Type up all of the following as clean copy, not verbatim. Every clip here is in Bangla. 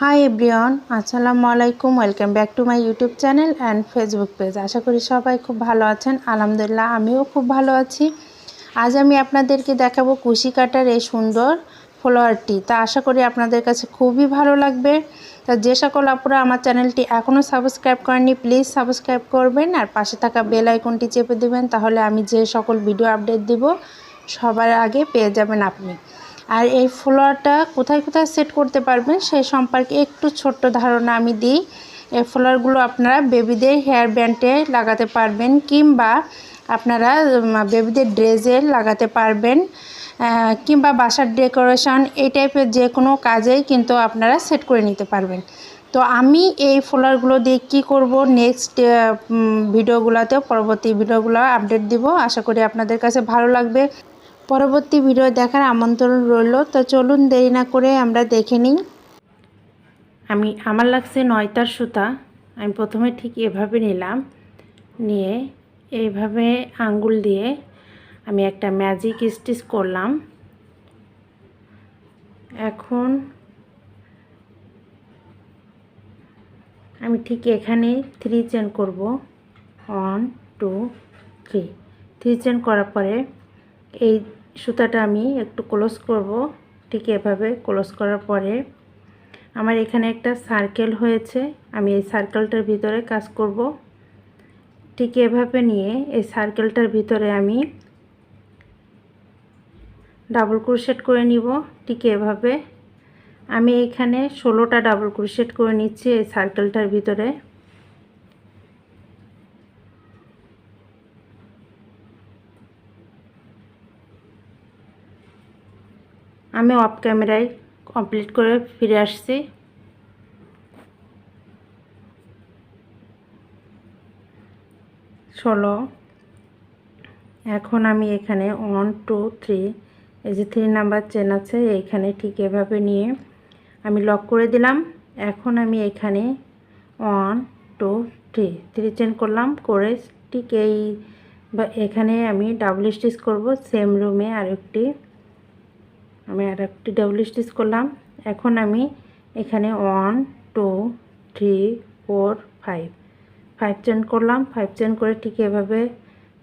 হাই এভরিওয়ান, আসসালামু আলাইকুম। Welcome back to my YouTube channel and Facebook page. আশা করি সবাই খুব ভালো আছেন। আলহামদুলিল্লাহ আমিও খুব ভালো আছি। আজ আমি আপনাদেরকে দেখাবো কুশি কাটার এই সুন্দর ফ্লাওয়ারটি। তা আশা করি আপনাদের কাছে খুবই ভালো লাগবে। তা যে সকল আপুরা আমার চ্যানেলটি এখনও সাবস্ক্রাইব করেননি, প্লিজ সাবস্ক্রাইব করবেন আর পাশে থাকা বেল আইকনটি চেপে দেবেন, তাহলে আমি যে সকল ভিডিও আপডেট দিব সবার আগে পেয়ে যাবেন আপনি। আর এই ফ্লাওয়ারটা কোথায় কোথায় সেট করতে পারবেন সেই সম্পর্কে একটু ছোট্ট ধারণা আমি দিই। এই ফ্লাওয়ারগুলো আপনারা বেবিদের হেয়ার ব্যান্ডে লাগাতে পারবেন, কিংবা আপনারা বেবিদের ড্রেসে লাগাতে পারবেন, কিংবা বাসার ডেকোরেশন এই টাইপের যে কোনো কাজেই কিন্তু আপনারা সেট করে নিতে পারবেন। তো আমি এই ফ্লাওয়ারগুলো দিয়ে কী করব নেক্সট ভিডিওগুলোতেও, পরবর্তী ভিডিওগুলো আপডেট দিব। আশা করি আপনাদের কাছে ভালো লাগবে। পরবর্তী ভিডিও দেখার আমন্ত্রণ রইল। তো চলুন দেরি না করে আমরা দেখে নিই। আমার লাগছে 9 তার সুতা। আমি প্রথমে ঠিক এভাবে নিলাম, নিয়ে এইভাবে আঙ্গুল দিয়ে আমি একটা ম্যাজিক স্টিচ করলাম। এখন আমি ঠিক এখানে 3 চেন করব। 1 2 3 3 চেন করার পরে এই সুতাটা আমি একটু ক্লোজ করব। ঠিক এভাবে ক্লোজ করার পরে আমার এখানে একটা সার্কেল হয়েছে, আমি এই সার্কেলটার ভিতরে কাজ করব। ঠিক এভাবে নিয়ে এই সার্কেলটার ভিতরে আমি ডাবল ক্রোশেট করে নিব। ঠিক এভাবে আমি এখানে 16টা ডাবল ক্রোশেট করে নিচ্ছি এই সার্কেলটার ভিতরে। আমি অফ ক্যামেরায় কমপ্লিট করে ফিরে আসছি। এখন আমি এখানে 1 2 3 এই যে 3 নাম্বার চেন আছে এইখানে ঠিক এভাবে নিয়ে আমি লক করে দিলাম। এখন আমি এখানে 1 2 3 3 চেন করলাম, করে ঠিক এখানে আমি ডাবল স্টিচ করব। সেম রুমে আরেকটি ডাবল স্টিচ করলাম। এখন আমি এখানে 1 2 3 4 5 চেন করলাম। 5 চেন করে ঠিক এভাবে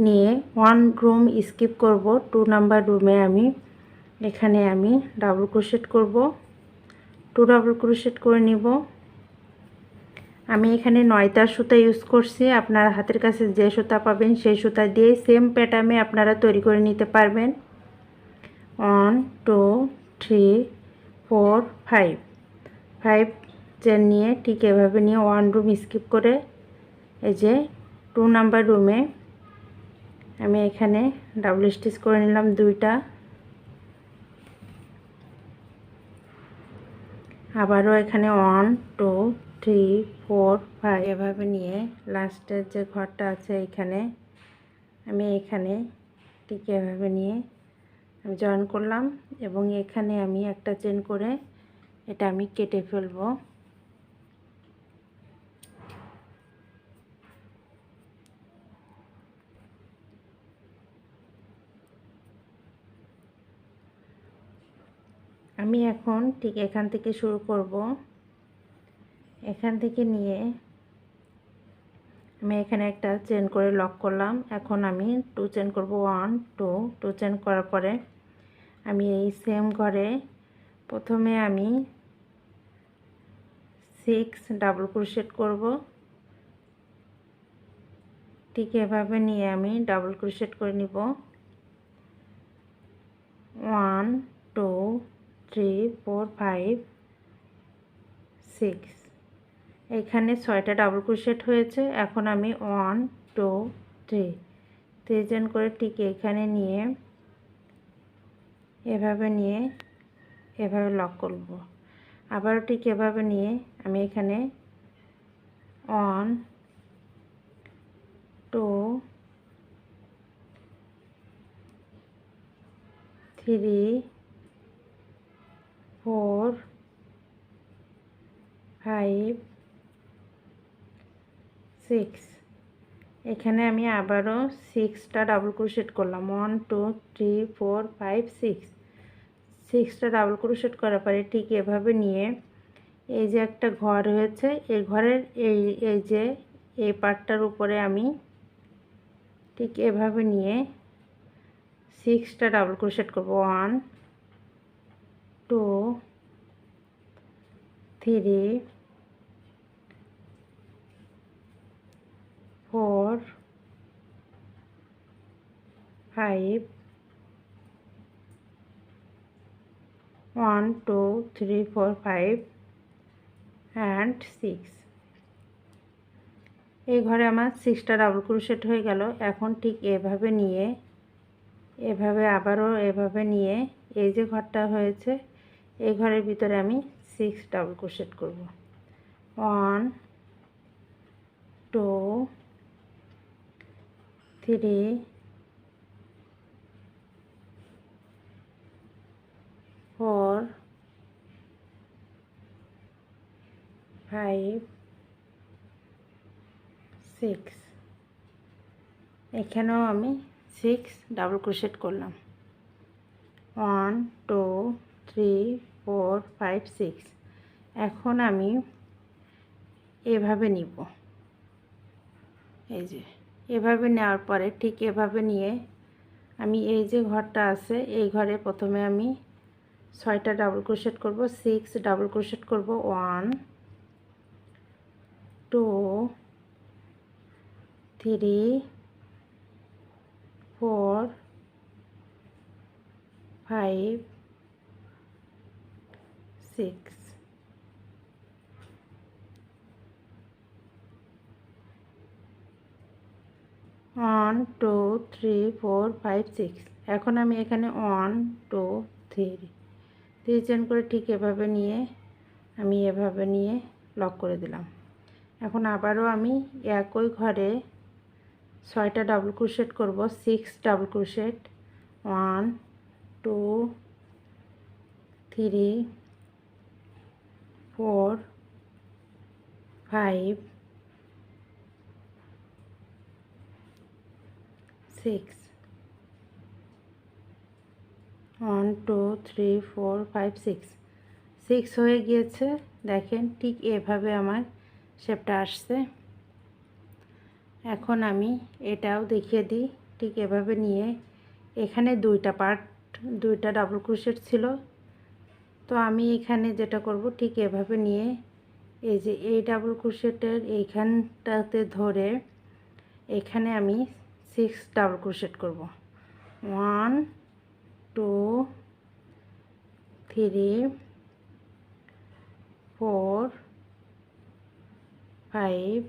নিয়ে 1 রুম স্কিপ করব। 2 নাম্বার রুমে আমি এখানে ডাবল ক্রোশেট করব। 2 ডাবল ক্রোশেট করে নিব। আমি এখানে 9 তার সুতা ইউজ করছি। আপনারা হাতের কাছে যে সুতা পাবেন সেই সুতা দিয়ে সেম প্যাটার্নে আপনারা তৈরি করে নিতে পারবেন। 1 2 3 4 5 চেন নিয়ে ঠিক এভাবে নিয়ে 1 রুম স্কিপ করে এই যে 2 নাম্বার রুমে আমি এখানে ডাবল স্টিচ করে নিলাম 2টা। আবারও এখানে 1 2 3 4 5 এভাবে নিয়ে লাস্টের যে ঘরটা আছে এখানে আমি ঠিক এভাবে নিয়ে আমি জয়েন করলাম, এবং এখানে আমি একটা চেন করে এটা আমি কেটে ফেলবো। আমি এখন ঠিক এখান থেকে শুরু করব। এখান থেকে নিয়ে আমি এখানে একটা চেন করে লক করলাম। এখন আমি 2 চেন করব। 1 2 2 চেন করার পরে আমি এই সেম ঘরে প্রথমে আমি 6 ডাবল ক্রোশেট করব। ঠিক এভাবে নিয়ে আমি ডাবল ক্রোশেট করে নিব। 1 2 3 4 5 6 এখানে 6টা ডাবল ক্রোশেট হয়েছে। এখন আমি 1 2 3 3 চেন করে ঠিক এখানে নিয়ে এভাবে লক করব। আবারও ঠিক এভাবে নিয়ে আমি এখানে 1 2 3 4 5 6 এখানে আমি আবারও 6টা ডাবল ক্রোশেট করলাম। 1 2 3 4 5 6 6টা ডাবল ক্রোশেট করার পরে ঠিক এভাবে নিয়ে এই যে একটা ঘর হয়েছে, এই ঘরের এই যে এই পার্টটার উপরে আমি ঠিক এভাবে নিয়ে 6টা ডাবল ক্রোশেট করব। 1 2 3 4 5 1 2 3 4 5 and 6। এই ঘরে আমার 6টা ডাবল ক্রোশেট হয়ে গেল। এখন ঠিক এভাবে নিয়ে এভাবে আবারও এভাবে নিয়ে এই যে ঘরটা হয়েছে এই ঘরের ভিতরে আমি 6 ডাবল ক্রোশেট করব। 1 2 3 4 5 6। এখানেও আমি 6 ডাবল ক্রোশেট করলাম। 1 2 3 4 5 6। এখন আমি এভাবে নিব, এই যে এভাবে নেওয়ার পরে ঠিক এভাবে নিয়ে আমি এই যে ঘরটা আছে এই ঘরে প্রথমে আমি 6টা ডাবল ক্রোশেট করব, 6 ডাবল ক্রোশেট করব। 1 2 3 4 5 6। One two three four five six. এখন আমি এখানে 1 2 3 চেন করে ঠিক এভাবে নিয়ে আমি এভাবে নিয়ে লক করে দিলাম। এখন আবারও আমি একই ঘরে 6টা ডাবল ক্রোশেট করব, 6 ডাবল ক্রোশেট। 1 2 3 4 5 6। 1 2 3 4 5 6 6 হয়ে গিয়েছে। দেখেন ঠিক এভাবে আমার শেপটা আসছে। এখন আমি এটাও দেখিয়ে দিই। ঠিক এভাবে নিয়ে এখানে দুইটা ডাবল ক্রোশেট ছিল, তো আমি এখানে যেটা করব ঠিক এভাবে নিয়ে এই যে এই ডাবল ক্রোশেটের এইখানটাতে ধরে এখানে আমি 6 ডাবল ক্রোশেট করব। 1 2 3 4 5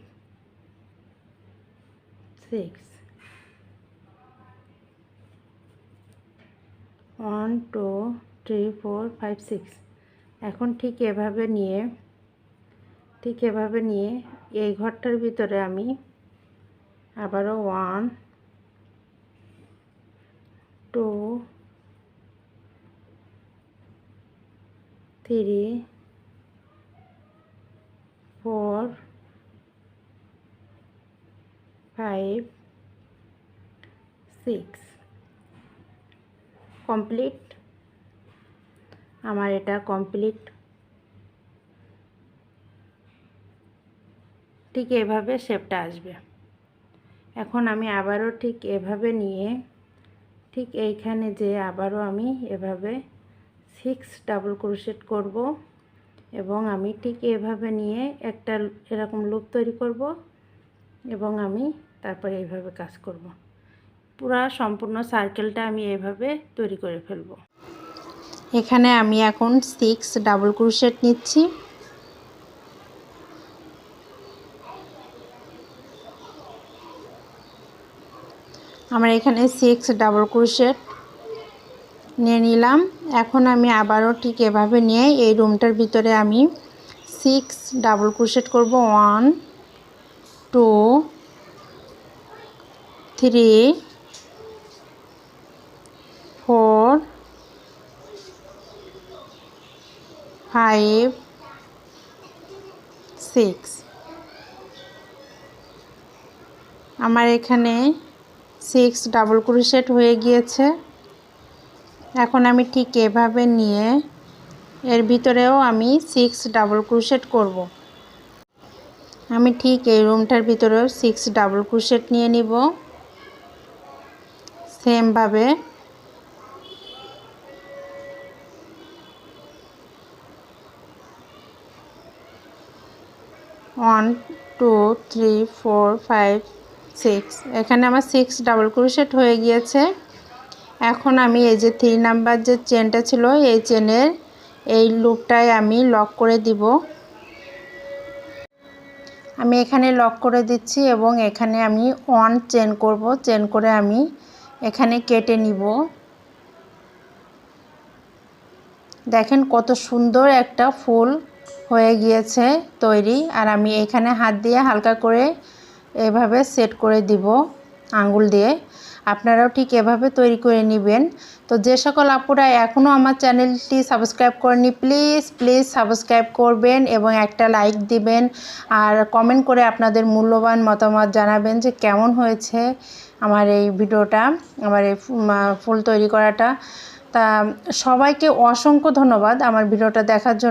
6। 1 2 3 4 5 6। এখন ঠিক এভাবে নিয়ে এই ঘরটার ভিতরে আমি আবারও 1 2 3 4 5 6 কমপ্লিট। আমার এটা কমপ্লিট। ঠিক এভাবে শেপটা আসবে। এখন আমি আবারও ঠিক এভাবে নিয়ে ঠিক এইখানে যে আবারও আমি এভাবে 6 ডাবল ক্রোশেট করব এবং আমি ঠিক এভাবে নিয়ে একটা এরকম লুপ তৈরি করব এবং আমি তারপরে এইভাবে কাজ করব। পুরো সম্পূর্ণ সার্কেলটা আমি এইভাবে তৈরি করে ফেলব। এখানে আমি এখন 6 ডাবল ক্রোশেট নিচ্ছি। আমার এখানে 6 ডাবল ক্রোশেট নিয়ে নিলাম। এখন আমি আবারও ঠিক এভাবে নিয়ে এই রুমটার ভিতরে আমি 6 ডাবল ক্রোশেট করব। 1 2 3 4 5 6। আমার এখানে 6 ডাবল ক্রোশেট হয়ে গিয়েছে। এখন আমি ঠিক এভাবে নিয়ে এর ভিতরেও আমি 6 ডাবল ক্রোশেট করব। আমি ঠিক এই রুমটার ভিতরেও 6 ডাবল ক্রোশেট নিয়ে নিব সেম ভাবে। ওয়ান 2 3 4 5 6 এখানে আমার 6 ডাবল ক্রোশেট হয়ে গিয়েছে। এখন আমি এই যে 3 নাম্বার যে চেনটা ছিল এই চেনের এই লুপটায় আমি লক করে দিব। আমি এখানে লক করে দিচ্ছি এবং এখানে আমি 1 চেন করব। চেন করে আমি এখানে কেটে নিব। দেখেন কত সুন্দর একটা ফুল হয়ে গিয়েছে তৈরি। আর আমি এখানে হাত দিয়ে হালকা করে এভাবে সেট করে দিব আঙ্গুল দিয়ে। আপনারাও ঠিক এভাবে তৈরি করে নেবেন। তো যে সকল আপুরা এখনও আমার চ্যানেলটি সাবস্ক্রাইব করেনি প্লিজ সাবস্ক্রাইব করবেন এবং একটা লাইক দিবেন আর কমেন্ট করে আপনাদের মূল্যবান মতামত জানাবেন যে কেমন হয়েছে আমার এই ভিডিওটা, আমার এই ফুল তৈরি করাটা। তা সবাইকে অসংখ্য ধন্যবাদ আমার ভিডিওটা দেখার জন্য।